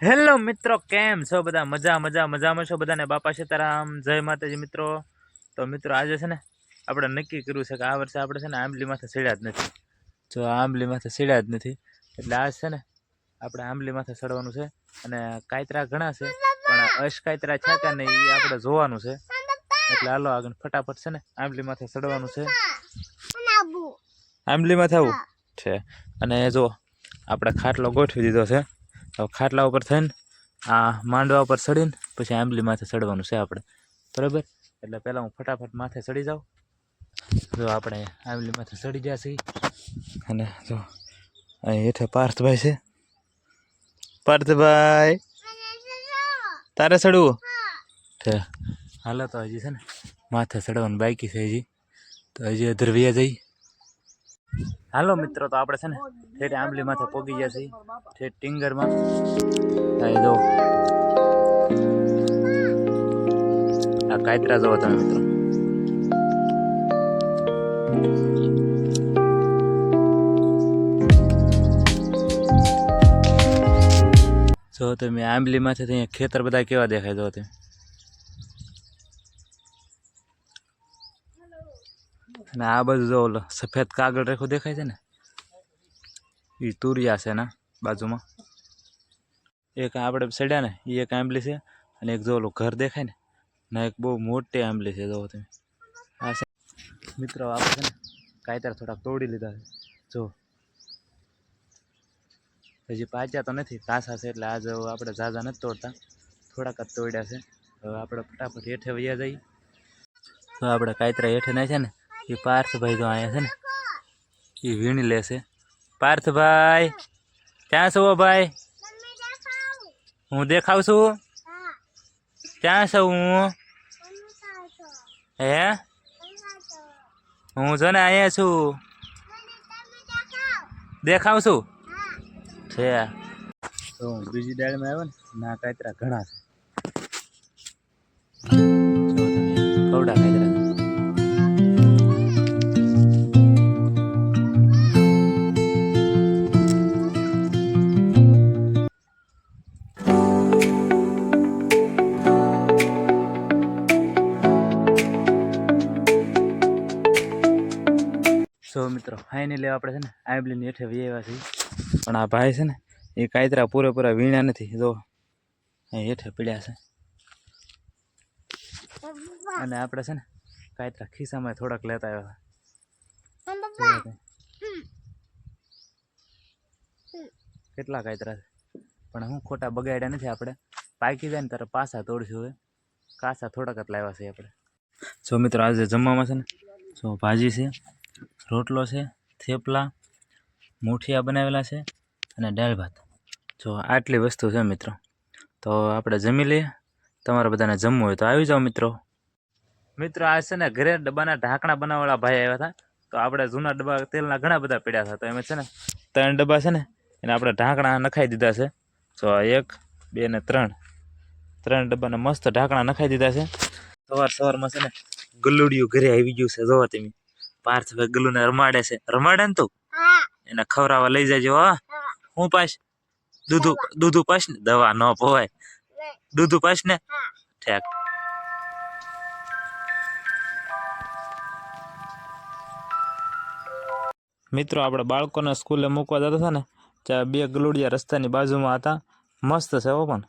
Hello મિત્રો, કેમ છો બધા? મજામાં છો બધાને? બાપા સીતારામ, જય માતાજી મિત્રો. તો મિત્રો આજે છે ને આપણે નક્કી કર્યું છે કે આ વર્ષે આપણે છે ને આંબલી માથે ચડ્યા જ નથી. જો આંબલી માથે ચડ્યા જ નથી એટલે આજ છે ને આપણે આંબલી માથે ચડવાનું છે. અને કાયતરા ઘણા છે પણ અશ કાયતરા છે કે નહીં એ આપણે જોવાનું છે. એટલે હાલો આગળ ફટાફટ છે ને આંબલી માથે ચડવાનું છે. આંબલી માથે આવું છે. અને જો આપણે ખાટલો ગોઠવી દીધો છે. હવે ખાટલા ઉપર થઈને આ માંડવા ઉપર ચડીને પછી આંબલી માથે ચડવાનું છે આપણે, બરાબર? એટલે પહેલાં હું ફટાફટ માથે ચડી જાઉં. જો આપણે આંબલી માથે ચડી ગયા છીએ. અને જો અહીં હેઠે પાર્થભાઈ છે. પાર્થભાઈ, તારે ચડવું છે? હાલો તો હજી છે ને માથે ચડવાનું બાકી છે હજી, તો હજી અધર વ્યા જઈ. હાલો મિત્રો, તો આપણે છે ને ઠેઠ આંબલી માથે પોગી ગયા છીએ, ઠેઠ ટિંગરમાં. જો આ કાયતરા જોવો તમે મિત્રો. જો તમે આંબલી માંથી અહીંયા ખેતર બધા કેવા દેખાય જો તમે. અને આ બાજુ જો ઓલો સફેદ કાગળ રેખો દેખાય છે ને, એ તુરિયા છે ના બાજુમાં. એક આપણે ચડ્યા ને એ એક આંબલી છે, અને એક જો ઓલું ઘર દેખાય ને એક બહુ મોટી આંબલી છે. જો તમે આ છે મિત્રો, આપણે છે ને કાયતરા થોડાક તોડી લીધા છે. જો હજી પાચ્યા તો નથી, કાસા છે એટલે આજ આપણે ઝાઝા નથી તોડતા, થોડાક જ તોડ્યા છે. હવે આપણે ફટાફટ હેઠે વયા જઈએ. તો આપણે કાયતરા હેઠે નાખે છે ને એ પાર્થભાઈ જો અહીંયા છે ને એ વીણી લેશે. પાર્થભાઈ ક્યાં છો ભાઈ? હું દેખાવ છું? ક્યાં છું હું? હે હું જો ને અહીંયા છું, દેખાવ છું છે. તો હું બીજી ડાળમાં આવ્યો ને ના કાયતરા ઘણા છે. કવડા કાયતરા. સો મિત્રો, ફાઇનલી આપણે છે ને આંબલીની હેઠે આવ્યા છીએ. પણ આ ભાઈ છે ને એ કાયતરા પૂરેપૂરા વીણ્યા નથી. જો અહીં હેઠે પીડ્યા છે. અને આપણે છે ને કાયતરા ખિસ્સામાં થોડાક લેતા આવ્યા હતા. કેટલા કાયતરા છે પણ હું ખોટા બગાડ્યા નથી. આપણે પાકી જાય ને ત્યારે પાછા તોડશું. હવે કાસા થોડાક જ લાવ્યા છે આપણે. જો મિત્રો, આજે જમવામાં છે ને જો ભાજી છે, રોટલો છે, થેપલા, મૂઠિયા બનાવેલા છે અને દાળ ભાત. જો આટલી વસ્તુ છે મિત્રો. તો આપણે જમી લઈએ. તમારે બધાને જમવું હોય તો આવી જાઓ મિત્રો. મિત્રો આ છે ને ઘરે ડબ્બાના ઢાંકણા બનાવવાળા ભાઈ આવ્યા હતા. તો આપણે જૂના ડબ્બા તેલના ઘણા બધા પડ્યા હતા, તો એમાં છે ને 3 ડબ્બા છે ને એને આપણે ઢાંકણા નખાઈ દીધા છે. જો 1, 2 ને 3 ડબ્બાને મસ્ત ઢાંકણા નખાઈ દીધા છે. સવારમાં છે ને ગલુડિયું ઘરે આવી ગયું છે. જોવો તમે, પાર્થભાઈ ગલુને રમાડે છે. રમાડે ને તું એને ખવડાવવા લઈ જજો. હા, હું પાસ દૂધું પાસ ને, દવા ન પોવાય, દૂધું પાસ ને. ઠેક. મિત્રો, આપણે બાળકોને સ્કૂલે મૂકવા જતા હતા ને ત્યાં 2 ગલુડિયા રસ્તાની બાજુમાં હતા. મસ્ત છે હો. પણ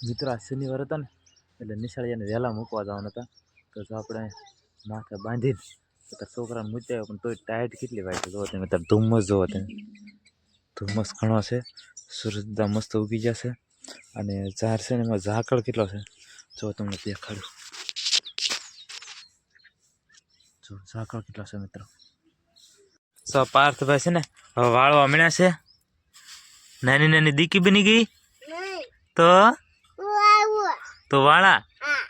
મિત્રો આ શનિવાર હતા ને એટલે નિશાળીને વહેલા મૂકવા જવાના હતા. તો જો આપણે માથે બાંધીને તો છોકરાને મૂક્યા, પણ તોય ટાઈટ કેટલી વાય છે. જોવો તમે તાર ધુમ્મસ જોવો તમે, ધુમ્મસ ઘણો છે. સૂરજદા મસ્ત ઉગી જશે. અને ઝાડ છે ને એમાં ઝાકળ કેટલો છે જો તમને દેખાડું. જો ઝાકળ કેટલો છે મિત્રો. સો પાર્થભાઈ છે ને હવે વાળવા મળ્યા છે. નાની નાની દીકી બની ગઈ તો વાળા.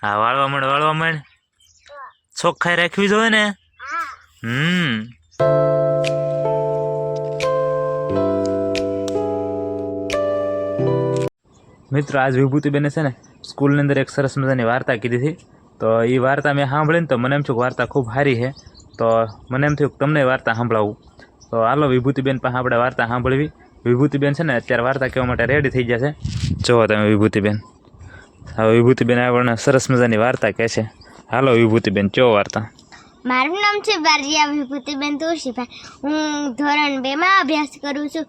હા, વાળવા માંડ. ચોખ્ખાઈ રાખવી જોઈએ ને. મિત્રો આજ વિભૂતિબેને છે ને સ્કૂલની અંદર એક સરસ મજાની વાર્તા કીધી હતી. તો એ વાર્તા મેં સાંભળીને તો મને એમ થયું કે વાર્તા ખૂબ સારી છે, તો મને એમ થયું કે તમને વાર્તા સાંભળાવું. તો હાલો વિભૂતિબેન પાસે આપણે વાર્તા સાંભળવી. વિભૂતિબેન છે ને અત્યારે વાર્તા કહેવા માટે રેડી થઈ જશે. જુઓ તમે વિભૂતિબેન, હવે વિભૂતિબેન આપણને સરસ મજાની વાર્તા કહે છે. હાલો વિભૂતિબેન, કયો વાર્તા. મારું નામ છે બારિયા વિભૂતિબેન તુલસીભાઈ. હું ધોરણ 2માં અભ્યાસ કરું છું.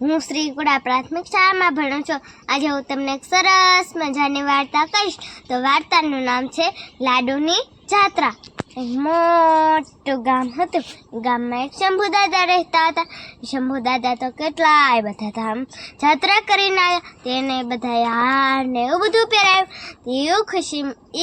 હું શ્રીકુડા પ્રાથમિક શાળામાં ભણું છું. આજે હું તમને એક સરસ મજાની વાર્તા કહીશ. તો વાર્તાનું નામ છે લાડુની જાત્રા. એક મોટું ગામ હતું. ગામમાં એક શંભુ દાદા રહેતા હતા. શંભુ દાદા તો કેટલાય બધા ધામ જાત્રા કરીને આવ્યા. તેને બધા હાર ને એવું બધું પહેરાવ્યું.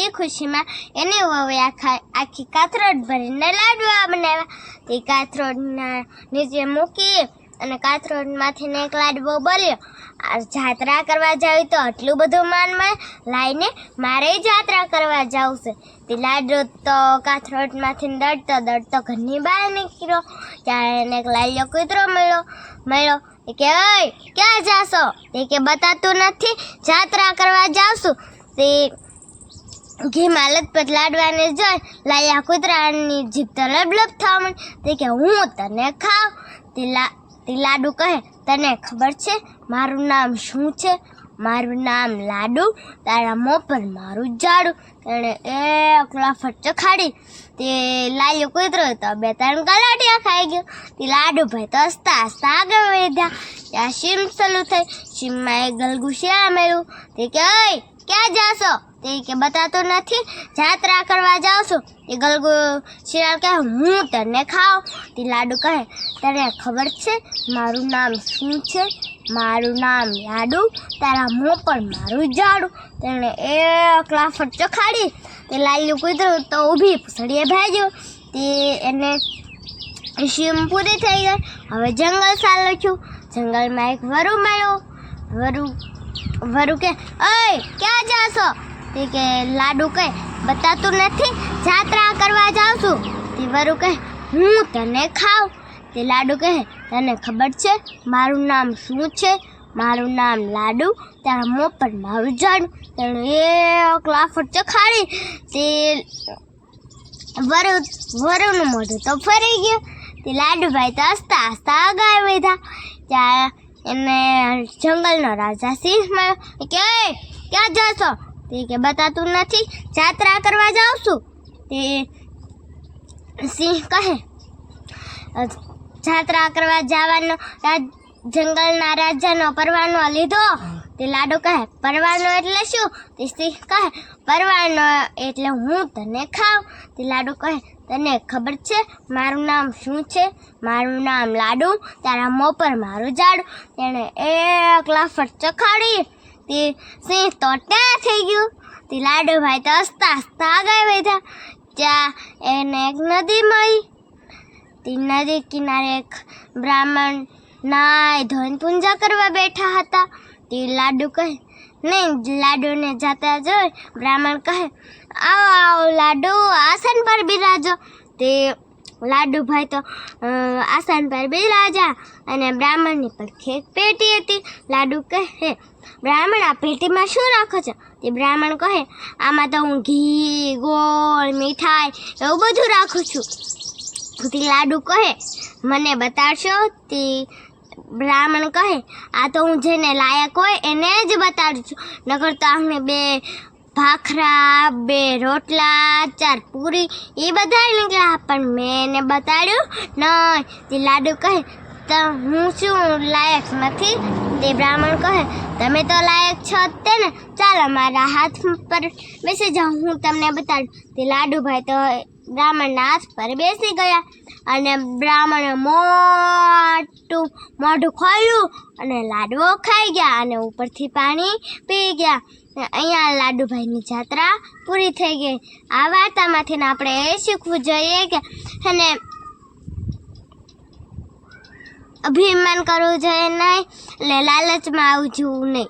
એ ખુશીમાં એને વહુએ આખી કાથરોડ ભરીને લાડવા બનાવ્યા. તે કાથરોડના નીચે મૂકી અને કાથરોડમાંથી એક લાડવો બોલ્યો, આ જાત્રા કરવા જાવ તો આટલું બધું માનમાં લાઈને મારે જાત્રા કરવા જાવું છે. તે લાડવો તો કાથરોડમાંથી દળતો ઘરની બહાર નીકળ્યો. ત્યારે એને એક લાલ્યો કૂતરો મળ્યો. એ કે ઓય ક્યાં જાશો? એ કે બતાતું નથી, જાત્રા કરવા જાઉં છું. તે ઘી માલત પર લાડવાને જોઈ લાયા કૂતરાની જીભ તો લબલબ થવા માંડી. તે કે હું તને ખાવ. તે લાડુ કહે, તને ખબર છે મારું નામ શું છે? મારું નામ લાડુ, તારા મોં પર મારું જાડું. તેણે એક લાફટ ચખાડી. તે લાયો કૂતરો તો 2-3 કલાટિયા ખાઈ ગયો. તે લાડુભાઈ તો હસતા આગળ વધ્યા. ત્યાં સીમ શરૂ થઈ. સીમમાં એક ગલગું શિયાળ મળ્યું. તે કે ઓય ક્યાં જાશો? તે કે બતાતો નથી, જાત્રા કરવા જાઉં છું. એ ગલગુ શિયાળ કહે, હું તને ખાવ. તે લાડુ કહે, તને ખબર છે મારું નામ શું છે? મારું નામ લાડુ, તારા મોં પર મારું જાડું. તેણે એક લાફટ ચખાડી. તે લાલ્યું કૂતરું તો ઊભી પૂછડીએ ભાગ્યું. તે એને સીમ પૂરી થઈ ગઈ. હવે જંગલ ચાલ્યો છું. જંગલમાં એક વરુ મળ્યો. વરુ કે ઓય ક્યાં જાશો? તે કે લાડુ કહે, બતાતું નથી, જાત્રા કરવા જાઉં છું. તે વરુ કહે, હું તને ખાવ. તે લાડુ કહે, તને ખબર છે મારું નામ શું છે? મારું નામ લાડુ, તારા મોં પર મારું જાડું. તેણે એક લાફટ ચખાડી. તે વરુનું મોઢું તો ફરી ગયું. તે લાડુભાઈ તો હસતા આગળ વધ્યા. ત્યાં એને જંગલનો રાજા સિંહ મળ્યો. કે ક્યાં જશો? તે કે બતાતું નથી, જાત્રા કરવા જાઉં છું. તે સિંહ કહે, જાત્રા કરવા જવાનો જંગલના રાજાનો પરવાનો લીધો. તે લાડુ કહે, પરવાનો એટલે શું? તે સિંહ કહે, પરવાનો એટલે હું તને ખાવ. તે લાડુ કહે, તને ખબર છે મારું નામ શું છે? મારું નામ લાડુ, તારા મોં પર મારું જાડું. તેણે એક લાફટ ચખાડી. તે સિંહ તો ત્યાં થઈ ગયું. તે લાડુભાઈ તો હસતા આગળ વધ્યા. ત્યાં એને એક નદી મળી. તે નદી કિનારે એક બ્રાહ્મણ નાય ધોઈને પૂજા કરવા બેઠા હતા. તે લાડુ કહે, નહીં, લાડુને જતા જોઈ બ્રાહ્મણ કહે, આવો લાડુ, આસન પર બિરાજો. તે લાડુભાઈ તો આસન પર બિરાજા અને બ્રાહ્મણની પડખે એક પેટી હતી. લાડુ કહે, બ્રાહ્મણ આ પેટીમાં શું રાખો છો? તે બ્રાહ્મણ કહે, આમાં તો હું ઘી, ગોળ, મીઠાઈ એવું બધું રાખું છું. તે લાડુ કહે, મને બતાડશો? તે બ્રાહ્મણ કહે, આ તો હું જેને લાયક હોય એને જ બતાડું છું, નકર તો આમને 2 ભાખરા, 2 રોટલા, 4 પૂરી એ બધા નીકળ્યા, પણ મેં એને બતાડ્યું નહીં. તે લાડુ કહે, તો હું શું લાયક નથી? તે બ્રાહ્મણ કહે, તમે તો લાયક છો તે ને, ચાલો મારા હાથ પર બેસી જાઓ, હું તમને બતાડું. તે લાડુભાઈ તો બ્રાહ્મણના હાથ પર બેસી ગયા અને બ્રાહ્મણે મોઢું ખોલ્યું અને લાડવો ખાઈ ગયા અને ઉપરથી પાણી પી ગયા. અહીંયા લાડુભાઈની જાત્રા પૂરી થઈ ગઈ. આ વાર્તામાંથી આપણે એ શીખવું જોઈએ કે અને અભિમાન કરવું જોઈએ નહીં, એટલે લાલચમાં આવવું નહીં.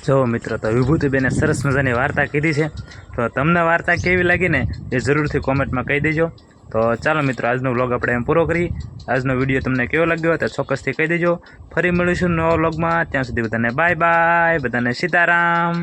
જો મિત્રો, તો વિભૂતિબેને સરસ મજાની વાર્તા કીધી છે. તો તમને વાર્તા કેવી લાગી ને એ જરૂરથી કોમેન્ટમાં કહી દેજો. તો ચાલો મિત્રો, આજનો વ્લોગ આપણે એમ પૂરો કરીએ. આજનો વિડીયો તમને કેવો લાગ્યો તો ચોક્કસથી કહી દેજો. ફરી મળીશું નવા વ્લોગમાં. ત્યાં સુધી બધાને બાય બાય, બધાને સીતારામ.